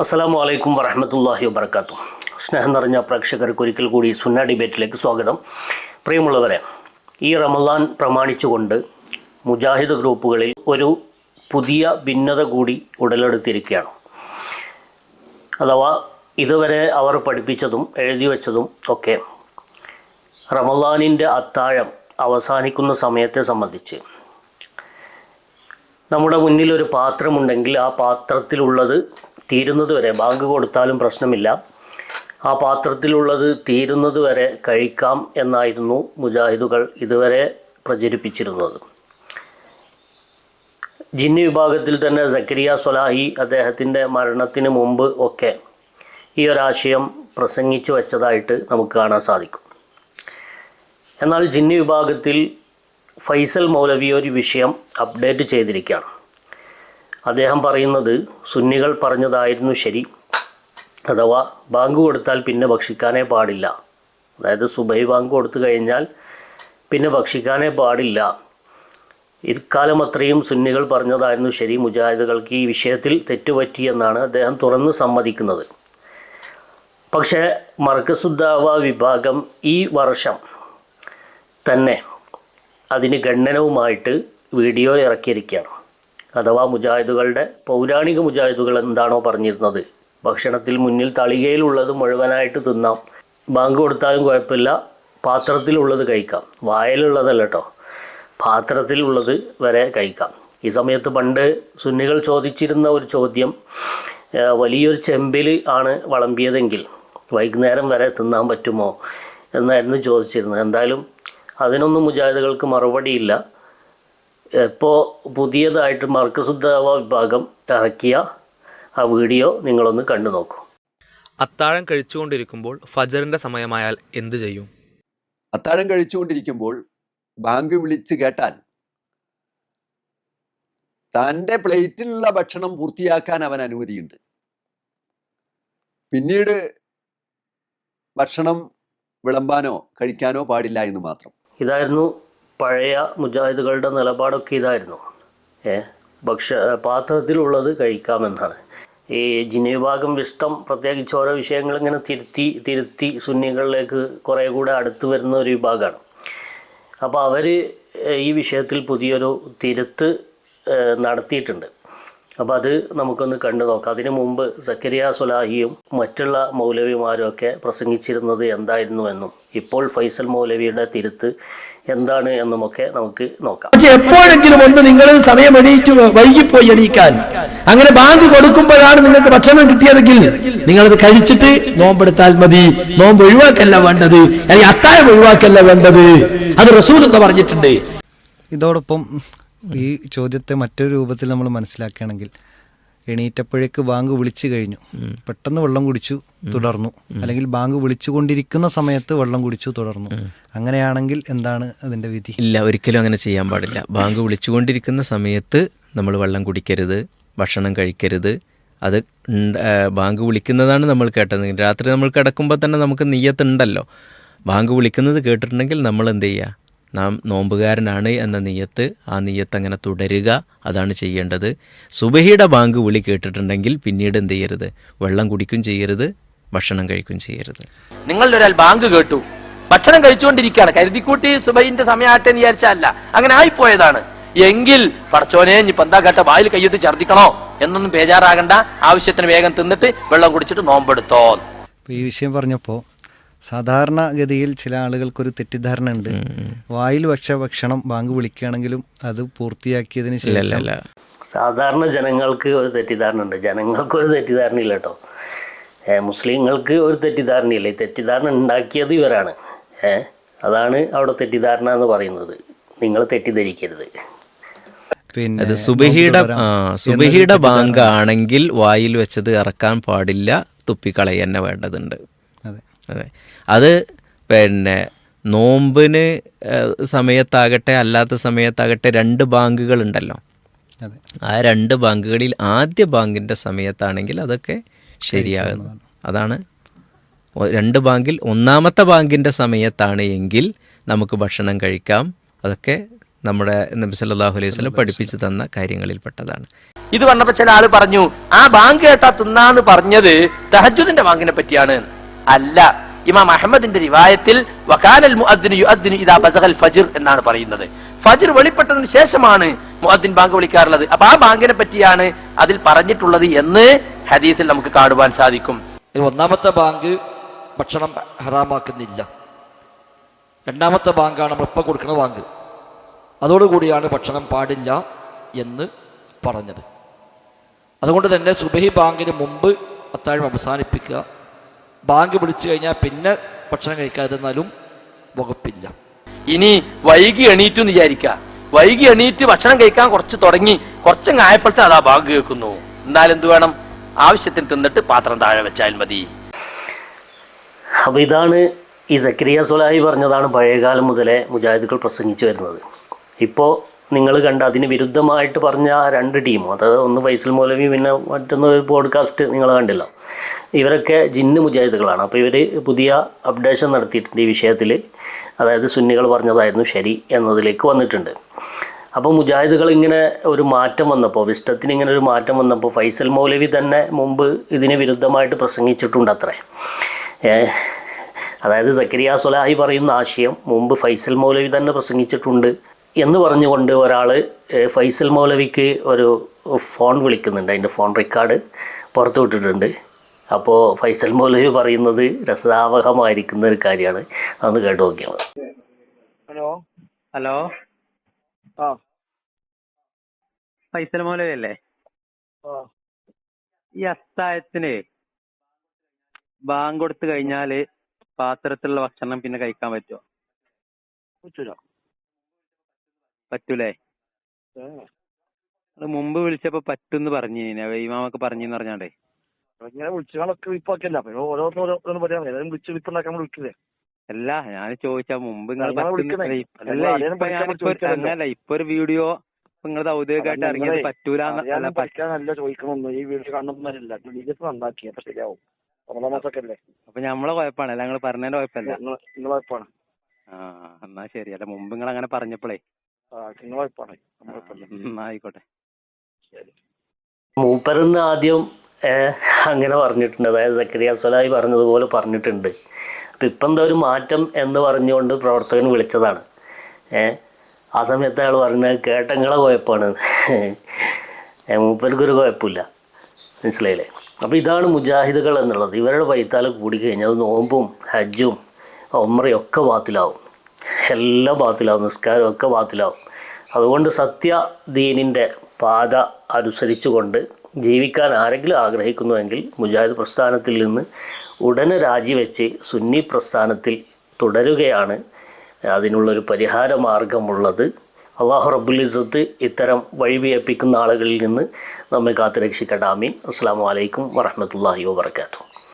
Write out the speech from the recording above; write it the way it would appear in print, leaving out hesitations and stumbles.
അസ്സലാമു അലൈക്കും വറഹ്മത്തുള്ളാഹി വബറകാതുഹു. സ്നേഹം നിറഞ്ഞ പ്രേക്ഷകർക്ക് ഒരിക്കൽ കൂടി സുന്ന ഡിബേറ്റിലേക്ക് സ്വാഗതം. പ്രിയമുള്ളവരെ, ഈ റമദാൻ പ്രമാണിച്ചുകൊണ്ട് മുജാഹിദ് ഗ്രൂപ്പുകളിൽ ഒരു പുതിയ ഭിന്നത കൂടി ഉടലെടുത്തിരിക്കുകയാണ്. അഥവാ ഇതുവരെ അവർ പഠിപ്പിച്ചതും എഴുതി വച്ചതും ഒക്കെ റമദാനിൻ്റെ അത്താഴം അവസാനിക്കുന്ന സമയത്തെ സംബന്ധിച്ച് നമ്മുടെ മുന്നിൽ ഒരു പാത്രമുണ്ടെങ്കിൽ ആ പാത്രത്തിലുള്ളത് തീരുന്നത് വരെ, ബാങ്ക് കൊടുത്താലും പ്രശ്നമില്ല, ആ പാത്രത്തിലുള്ളത് തീരുന്നത് വരെ കഴിക്കാം എന്നായിരുന്നു മുജാഹിദുകൾ ഇതുവരെ പ്രചരിപ്പിച്ചിരുന്നത്. ജിന്നി വിഭാഗത്തിൽ തന്നെ സക്കരിയ സ്വലാഹി അദ്ദേഹത്തിൻ്റെ മരണത്തിന് മുമ്പ് ഒക്കെ ഈ ഒരാശയം പ്രസംഗിച്ചു വെച്ചതായിട്ട് നമുക്ക് കാണാൻ സാധിക്കും. എന്നാൽ ജിന്നി വിഭാഗത്തിൽ ഫൈസൽ മൗലവി ഒരു വിഷയം അപ്ഡേറ്റ് ചെയ്തിരിക്കുകയാണ്. അദ്ദേഹം പറയുന്നത് സുന്നികൾ പറഞ്ഞതായിരുന്നു ശരി, അഥവാ ബാങ്ക് കൊടുത്താൽ പിന്നെ ഭക്ഷിക്കാനേ പാടില്ല, അതായത് സുബഹി ബാങ്ക് കൊടുത്തു കഴിഞ്ഞാൽ പിന്നെ ഭക്ഷിക്കാനേ പാടില്ല, ഇക്കാലം അത്രയും സുന്നികൾ പറഞ്ഞതായിരുന്നു ശരി, മുജാഹിദുകൾക്ക് ഈ വിഷയത്തിൽ തെറ്റുപറ്റിയെന്നാണ് അദ്ദേഹം തുറന്ന് സമ്മതിക്കുന്നത്. പക്ഷേ മർക്കസുദ്ദാവ വിഭാഗം ഈ വർഷം തന്നെ അതിന് ഖണ്ഡനവുമായിട്ട് വീഡിയോ ഇറക്കിയിരിക്കുകയാണ്. അഥവാ മുജാഹിദുകളുടെ പൗരാണിക മുജാഹിദുകൾ എന്താണോ പറഞ്ഞിരുന്നത്, ഭക്ഷണത്തിൽ മുന്നിൽ തളികയിലുള്ളത് മുഴുവനായിട്ട് തിന്നാം, ബാങ്ക് കൊടുത്താലും കുഴപ്പമില്ല, പാത്രത്തിലുള്ളത് കഴിക്കാം, വായലുള്ളതല്ല കേട്ടോ, പാത്രത്തിലുള്ളത് വരെ കഴിക്കാം. ഈ സമയത്ത് പണ്ട് സുന്നികൾ ചോദിച്ചിരുന്ന ഒരു ചോദ്യം, വലിയൊരു ചെമ്പിൽ ആണ് വിളമ്പിയതെങ്കിൽ വൈകുന്നേരം വരെ തിന്നാൻ പറ്റുമോ എന്നായിരുന്നു ചോദിച്ചിരുന്നത്. എന്തായാലും അതിനൊന്നും മുജാഹിദുകൾക്ക് മറുപടിയില്ല. ഇപ്പോൾ പുതിയതായിട്ട് മർക്കസുദ്ദാവ വിഭാഗം ഇറക്കിയ ആ വീഡിയോ നിങ്ങളൊന്ന് കണ്ടു നോക്കൂ. അത്താഴം കഴിച്ചുകൊണ്ടിരിക്കുമ്പോൾ ഫജറിന്റെ സമയമായാൽ എന്തു ചെയ്യും? അത്താഴം കഴിച്ചുകൊണ്ടിരിക്കുമ്പോൾ ബാങ്ക് വിളിച്ച് കേട്ടാൽ തൻ്റെ പ്ലേറ്റിലുള്ള ഭക്ഷണം പൂർത്തിയാക്കാൻ അവൻ അനുമതിയുണ്ട്. പിന്നീട് ഭക്ഷണം വിളമ്പാനോ കഴിക്കാനോ പാടില്ല എന്ന് മാത്രം. ഇതായിരുന്നു പഴയ മുജാഹിദുകളുടെ നിലപാടൊക്കെ ഇതായിരുന്നു. പാത്രത്തിലുള്ളത് കഴിക്കാമെന്നാണ്. ഈ ജിന്നി വിഭാഗം വിഷ്ടം പ്രത്യേകിച്ച് ഓരോ വിഷയങ്ങൾ ഇങ്ങനെ തിരുത്തി സുന്നികളിലേക്ക് കുറേ കൂടെ അടുത്ത് വരുന്ന ഒരു വിഭാഗമാണ്. അപ്പോൾ അവർ ഈ വിഷയത്തിൽ പുതിയൊരു തിരുത്ത് നടത്തിയിട്ടുണ്ട്. അപ്പോൾ അത് നമുക്കൊന്ന് കണ്ടു നോക്കാം. അതിനു മുമ്പ് സക്കരിയ സ്വലാഹിയും മറ്റുള്ള മൗലവിമാരും ഒക്കെ പ്രസംഗിച്ചിരുന്നത് എന്തായിരുന്നു എന്നും ഇപ്പോൾ ഫൈസൽ മൗലവിയുടെ തിരുത്ത് എന്താണ് എന്നുമൊക്കെ നമുക്ക് നോക്കാം. പക്ഷെ എപ്പോഴെങ്കിലും ഒന്ന് നിങ്ങൾ സമയം എണീറ്റ് വൈകിപ്പോയി എണീക്കാൻ, അങ്ങനെ ബാങ്ക് കൊടുക്കുമ്പോഴാണ് നിങ്ങൾക്ക് ഭക്ഷണം കിട്ടിയതെങ്കിൽ നിങ്ങളത് കഴിച്ചിട്ട് നോമ്പെടുത്താൽ മതി. നോമ്പ് ഒഴിവാക്കല്ല വേണ്ടത്, അല്ലെങ്കിൽ അത്താഴം ഒഴിവാക്കല്ല വേണ്ടത്. അത് റസൂൽ എന്ന് പറഞ്ഞിട്ടുണ്ട്. ഇതോടൊപ്പം ഈ ചോദ്യത്തെ മറ്റൊരു രൂപത്തിൽ നമ്മൾ മനസ്സിലാക്കുകയാണെങ്കിൽ, എണീറ്റപ്പോഴേക്ക് ബാങ്ക് വിളിച്ചു കഴിഞ്ഞു, പെട്ടെന്ന് വെള്ളം കുടിച്ചു തുടർന്നു, അല്ലെങ്കിൽ ബാങ്ക് വിളിച്ചുകൊണ്ടിരിക്കുന്ന സമയത്ത് വെള്ളം കുടിച്ചു തുടർന്നു, അങ്ങനെയാണെങ്കിൽ എന്താണ് അതിൻ്റെ വിധി? ഇല്ല, ഒരിക്കലും അങ്ങനെ ചെയ്യാൻ പാടില്ല. ബാങ്ക് വിളിച്ചുകൊണ്ടിരിക്കുന്ന സമയത്ത് നമ്മൾ വെള്ളം കുടിക്കരുത്, ഭക്ഷണം കഴിക്കരുത്. അത് ബാങ്ക് വിളിക്കുന്നതാണ് നമ്മൾ കേട്ടത്. രാത്രി നമ്മൾ കിടക്കുമ്പോൾ തന്നെ നമുക്ക് നിയ്യത്തുണ്ടല്ലോ. ബാങ്ക് വിളിക്കുന്നത് കേട്ടിട്ടുണ്ടെങ്കിൽ നമ്മൾ എന്ത് ചെയ്യുക? നാം നോമ്പുകാരനാണ് എന്ന നിയ്യത്ത്, ആ നിയ്യത്ത് അങ്ങനെ തുടരുക, അതാണ് ചെയ്യേണ്ടത്. സുബഹിയുടെ ബാങ്ക് വിളി കേട്ടിട്ടുണ്ടെങ്കിൽ പിന്നീട് എന്ത് ചെയ്യരുത്? വെള്ളം കുടിക്കും ചെയ്യരുത്, ഭക്ഷണം കഴിക്കും ചെയ്യരുത്. നിങ്ങളുടെ ഒരാൾ ബാങ്ക് കേട്ടു, ഭക്ഷണം കഴിച്ചുകൊണ്ടിരിക്കുകയാണ്, കരുതിക്കൂട്ടി സുബഹിന്റെ സമയമാട്ടെ എന്ന് വിചാരിച്ചല്ല, അങ്ങനെ ആയിപ്പോയതാണ് എങ്കിൽ പടച്ചോനെ ഇനിയിപ്പോ എന്താ കേട്ട വായിൽ കൈയിട്ട് ഛർദ്ദിക്കണോ എന്നൊന്നും ബേജാറാകണ്ട. ആവശ്യത്തിന് വേഗം തിന്നിട്ട് വെള്ളം കുടിച്ചിട്ട് നോമ്പെടുത്തോ. ഈ വിഷയം പറഞ്ഞപ്പോൾ സാധാരണഗതിയിൽ ചില ആളുകൾക്കൊരു തെറ്റിദ്ധാരണ ഉണ്ട്, വായിൽ വച്ച ഭക്ഷണം ബാങ്ക് വിളിക്കുകയാണെങ്കിലും അത് പൂർത്തിയാക്കിയതിന് ശേഷം. സാധാരണ ജനങ്ങൾക്ക് ഒരു തെറ്റിദ്ധാരണ ഉണ്ട്, ജനങ്ങൾക്കൊരു തെറ്റിദ്ധാരണയില്ല കേട്ടോ. മുസ്ലിങ്ങൾക്ക് ഒരു തെറ്റിദ്ധാരണയില്ല. ഈ തെറ്റിദ്ധാരണ ഉണ്ടാക്കിയത് ഇവരാണ്. അതാണ് അവിടെ തെറ്റിദ്ധാരണ എന്ന് പറയുന്നത്. നിങ്ങൾ തെറ്റിദ്ധരിക്കരുത്. പിന്നെ സുബഹിയുടെ ബാങ്ക് ആണെങ്കിൽ വായിൽ വെച്ചത് ഇറക്കാൻ പാടില്ല, തുപ്പിക്കളയ തന്നെ വേണ്ടതുണ്ട്. അതെ, അത് പിന്നെ നോമ്പിന് സമയത്താകട്ടെ അല്ലാത്ത സമയത്താകട്ടെ 2 ബാങ്കുകളുണ്ടല്ലോ. ആ 2 ബാങ്കുകളിൽ ആദ്യ ബാങ്കിൻ്റെ സമയത്താണെങ്കിൽ അതൊക്കെ ശരിയാകുന്നു. അതാണ് 2 ബാങ്കിൽ ഒന്നാമത്തെ ബാങ്കിൻ്റെ സമയത്താണ് എങ്കിൽ നമുക്ക് ഭക്ഷണം കഴിക്കാം. അതൊക്കെ നമ്മുടെ നബി സല്ലല്ലാഹു അലൈഹി വസല്ലം പഠിപ്പിച്ചു തന്ന കാര്യങ്ങളിൽപ്പെട്ടതാണ്. ഇത് പറഞ്ഞപ്പോ ചില ആള് പറഞ്ഞു ആ ബാങ്ക് കേട്ടാ തിന്നാന്ന് പറഞ്ഞത് തഹജ്ജുദിന്റെ ബാങ്കിനെ പറ്റിയാണ്. അല്ല, ഇമാം അഹമ്മദിന്റെ റിവായത്തിൽ വകാനൽ മുഅദ്ദിനു യുഅദ്ദിനു ഇദാ ബസഗൽ ഫജ്ർ എന്നാണ് പറയുന്നത്. ഫജ്ർ വെളിപ്പെട്ടതിന് ശേഷമാണ് മുഅദ്ദിൻ ബാങ്ക് വിളിക്കാറുള്ളത്. അപ്പൊ ആ ബാങ്കിനെ പറ്റിയാണ് അതിൽ പറഞ്ഞിട്ടുള്ളത് എന്ന് ഹദീസിൽ നമുക്ക് കാണുവാൻ സാധിക്കും. ഒന്നാമത്തെ ബാങ്ക് ഭക്ഷണം ഹറാമാക്കുന്നില്ല. രണ്ടാമത്തെ ബാങ്കാണ് നമ്മളിപ്പോൾ കൊടുക്കുന്ന ബാങ്ക്. അതോടുകൂടിയാണ് ഭക്ഷണം പാടില്ല എന്ന് പറഞ്ഞത്. അതുകൊണ്ട് തന്നെ സുബഹി ബാങ്കിന് മുമ്പ് അത്താഴം അവസാനിപ്പിക്കുക. ബാങ്ക് വിളിച്ചു കഴിഞ്ഞാൽ പിന്നെ ഭക്ഷണം കഴിക്കാതിരുന്നാലും വകുപ്പില്ല. ഇനി വൈകി എണീറ്റു എന്ന് വിചാരിക്കുക. വൈകി എണീറ്റ് ഭക്ഷണം കഴിക്കാൻ കുറച്ച് തുടങ്ങി, കുറച്ചങ്ങ് ആയപ്പോഴത്തെ അതാ ബാങ്ക് കേൾക്കുന്നു. എന്നാലും എന്ത് വേണം? ആവശ്യത്തിന് തിന്നിട്ട് പാത്രം താഴെ വെച്ചാൽ മതി. അപ്പോൾ ഇതാണ് ഈ സക്കരിയ സ്വലാഹി പറഞ്ഞതാണ് പഴയകാലം മുതലേ മുജാഹിദുകൾ പ്രസംഗിച്ചു വരുന്നത്. ഇപ്പോൾ നിങ്ങൾ കണ്ട അതിന് വിരുദ്ധമായിട്ട് പറഞ്ഞ രണ്ട് ടീമും, അത് ഒന്ന് ഫൈസൽ മൗലവി, പിന്നെ മറ്റൊന്ന് പോഡ്കാസ്റ്റ് നിങ്ങൾ കണ്ടില്ല, ഇവരൊക്കെ ജിന്ന് മുജാഹിദുകളാണ്. അപ്പോൾ ഇവർ പുതിയ അപ്ഡേഷൻ നടത്തിയിട്ടുണ്ട് ഈ വിഷയത്തിൽ. അതായത് സുന്നികൾ പറഞ്ഞതായിരുന്നു ശരി എന്നതിലേക്ക് വന്നിട്ടുണ്ട്. അപ്പോൾ മുജാഹിദുകൾ ഇങ്ങനെ ഒരു മാറ്റം വന്നപ്പോൾ, വിസ്റ്റത്തിന് ഇങ്ങനെ ഒരു മാറ്റം വന്നപ്പോൾ ഫൈസൽ മൗലവി തന്നെ മുമ്പ് ഇതിന് വിരുദ്ധമായിട്ട് പ്രസംഗിച്ചിട്ടുണ്ട് അത്രേ. അതായത് സക്കരിയ സ്വലാഹി പറയുന്ന ആശയം മുമ്പ് ഫൈസൽ മൗലവി തന്നെ പ്രസംഗിച്ചിട്ടുണ്ട് എന്ന് പറഞ്ഞുകൊണ്ട് ഒരാൾ ഫൈസൽ മൗലവിക്ക് ഒരു ഫോൺ വിളിക്കുന്നുണ്ട്. അതിൻ്റെ ഫോൺ റെക്കോർഡ് പുറത്തു വിട്ടിട്ടുണ്ട്. അപ്പോൾ ഫൈസൽ മൗലവി പറയുന്നത് രസാവഹമായിരിക്കുന്ന ഒരു കാര്യമാണ്. അതൊന്ന് കേട്ട് നോക്കിയാൽ മതി. ഹലോ ഫൈസൽ മൗലവി അല്ലേ? ഈ അത്താഴത്തിന് ബാങ്ക് കൊടുത്തു കഴിഞ്ഞാല് പാത്രത്തിലുള്ള ഭക്ഷണം പിന്നെ കഴിക്കാൻ പറ്റുമോ? പറ്റൂലേ? അത് മുമ്പ് വിളിച്ചപ്പോ പറ്റുന്ന് പറഞ്ഞു, ഇമാമൊക്കെ പറഞ്ഞെന്ന് പറഞ്ഞാണ്ടേ. അല്ല, ഞാൻ ചോദിച്ചാ മുമ്പ് നിങ്ങൾ അങ്ങനല്ല, ഇപ്പൊ ഒരു വീഡിയോ നിങ്ങളത് ഔദ്യോഗികമായിട്ട് ഇറങ്ങിയത് പറ്റൂല. അപ്പൊ ഞമ്മളെ കുഴപ്പമാണല്ല, ഞങ്ങൾ പറഞ്ഞതിന്റെ കുഴപ്പമല്ല. എന്നാ ശരി. അല്ല, മുമ്പ് നിങ്ങൾ അങ്ങനെ പറഞ്ഞപ്പോഴേ. ആയിക്കോട്ടെ. മൂപ്പരെന്ന് ആദ്യം അങ്ങനെ പറഞ്ഞിട്ടുണ്ട്. അതായത് സക്കരിയ സ്വലാഹി പറഞ്ഞതുപോലെ പറഞ്ഞിട്ടുണ്ട്. അപ്പം ഇപ്പം എന്താ ഒരു മാറ്റം എന്ന് പറഞ്ഞുകൊണ്ട് പ്രവർത്തകൻ വിളിച്ചതാണ്. ആ സമയത്ത് അയാൾ പറഞ്ഞത് കേട്ടങ്ങളെ കുഴപ്പമാണ്, മൂപ്പർക്കൊരു കുഴപ്പമില്ല. മനസ്സിലായില്ലേ? അപ്പോൾ ഇതാണ് മുജാഹിദുകൾ എന്നുള്ളത്. ഇവരുടെ വൈത്താല കൂടിക്കഴിഞ്ഞാൽ നോമ്പും ഹജ്ജും ഉംറയും ഒക്കെ ബാത്തിലാവും, എല്ലാം ബാത്തിലാവും, നിസ്കാരമൊക്കെ ബാത്തിലാവും. അതുകൊണ്ട് സത്യ ദീനിൻ്റെ പാത അനുസരിച്ചുകൊണ്ട് ജീവിക്കാൻ ആരെങ്കിലും ആഗ്രഹിക്കുന്നുവെങ്കിൽ മുജാഹിദ് പ്രസ്ഥാനത്തിൽ നിന്ന് ഉടനെ രാജിവെച്ച് സുന്നി പ്രസ്ഥാനത്തിൽ തുടരുകയാണ് അതിനുള്ളൊരു പരിഹാര മാർഗമുള്ളത്. അള്ളാഹു റബ്ബുൽ ഇസ്സത്ത് ഇത്തരം വഴിവിയപ്പിക്കുന്ന ആളുകളിൽ നിന്ന് നമ്മെ കാത്തുരക്ഷിക്കട്ടെ. ആമീൻ. അസ്സലാമു അലൈക്കും വറഹ്മത്തുള്ളാഹി വബറകാതുഹു.